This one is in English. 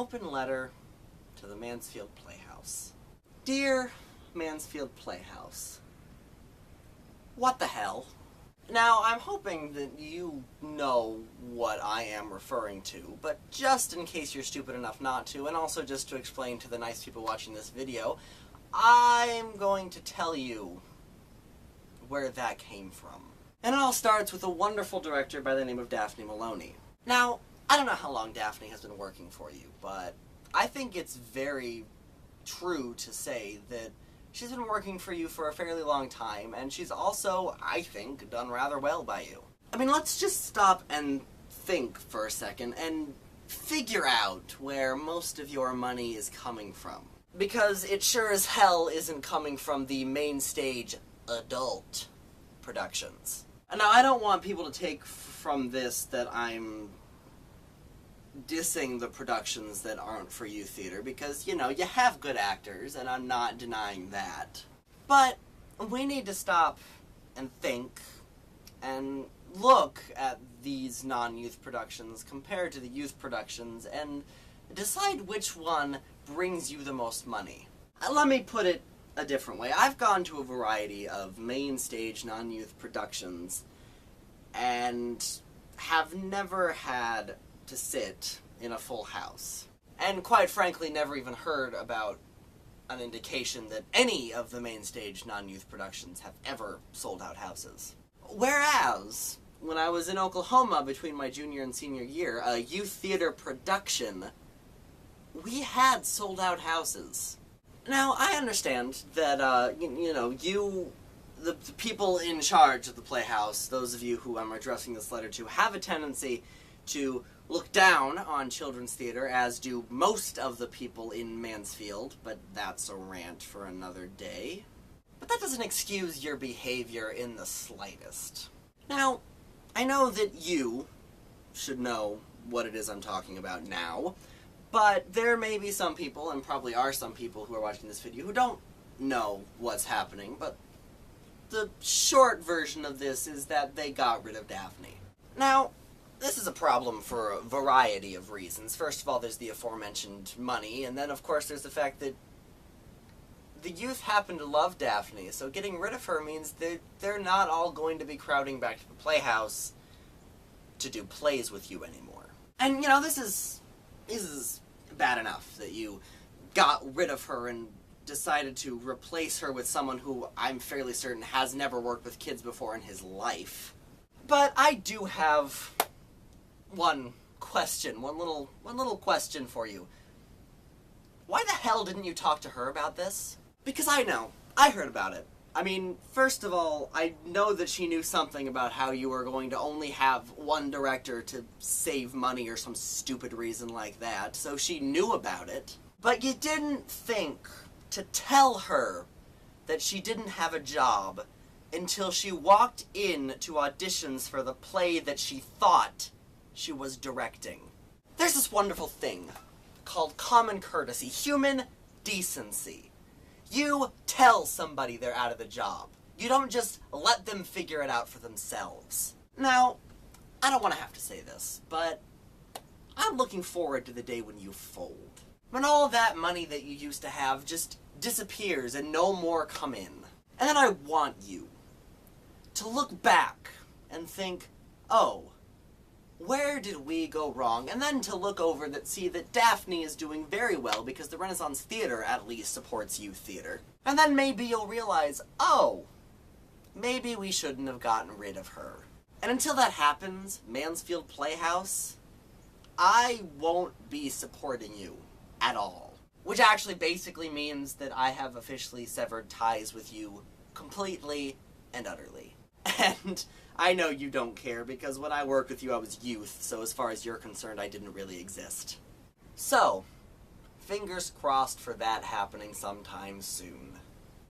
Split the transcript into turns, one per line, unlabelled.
open letter to the Mansfield Playhouse. Dear Mansfield Playhouse, what the hell? Now, I'm hoping that you know what I am referring to, but just in case you're stupid enough not to, and also just to explain to the nice people watching this video, I'm going to tell you where that came from. And it all starts with a wonderful director by the name of Daphne Maloney. Now, I don't know how long Daphne has been working for you, but I think it's very true to say that she's been working for you for a fairly long time, and she's also, I think, done rather well by you. I mean, let's just stop and think for a second and figure out where most of your money is coming from. Because it sure as hell isn't coming from the main stage adult productions. And now, I don't want people to take from this that I'm dissing the productions that aren't for youth theater, because, you know, you have good actors, and I'm not denying that. But we need to stop and think and look at these non-youth productions compared to the youth productions and decide which one brings you the most money. Let me put it a different way. I've gone to a variety of main stage non-youth productions and have never had to sit in a full house. And quite frankly, never even heard about an indication that any of the main stage non-youth productions have ever sold out houses. Whereas, when I was in Oklahoma between my junior and senior year, a youth theater production, we had sold out houses. Now, I understand that, the people in charge of the Playhouse, those of you who I'm addressing this letter to, have a tendency to look down on children's theater, as do most of the people in Mansfield, but that's a rant for another day. But that doesn't excuse your behavior in the slightest. Now, I know that you should know what it is I'm talking about now, but there may be some people, and probably are some people who are watching this video, who don't know what's happening, but the short version of this is that they got rid of Daphne. Now, this is a problem for a variety of reasons. First of all, there's the aforementioned money, and then of course there's the fact that the youth happen to love Daphne, so getting rid of her means that they're not all going to be crowding back to the Playhouse to do plays with you anymore. And, you know, this is bad enough that you got rid of her and decided to replace her with someone who I'm fairly certain has never worked with kids before in his life. But I do have one little question for you. Why the hell didn't you talk to her about this? Because I know. I heard about it. I mean, first of all, I know that she knew something about how you were going to only have one director to save money or some stupid reason like that, so she knew about it. But you didn't think to tell her that she didn't have a job until she walked in to auditions for the play that she thought she was directing. There's this wonderful thing called common courtesy, human decency. You tell somebody they're out of the job. You don't just let them figure it out for themselves. Now, I don't want to have to say this, but I'm looking forward to the day when you fold. When all that money that you used to have just disappears and no more come in. And then I want you to look back and think, oh, where did we go wrong? And then to look over and see that Daphne is doing very well because the Renaissance Theater at least supports youth theater. And then maybe you'll realize, oh, maybe we shouldn't have gotten rid of her. And until that happens, Mansfield Playhouse, I won't be supporting you at all. Which actually basically means that I have officially severed ties with you completely and utterly. And I know you don't care, because when I worked with you I was youth, so as far as you're concerned I didn't really exist. So, fingers crossed for that happening sometime soon.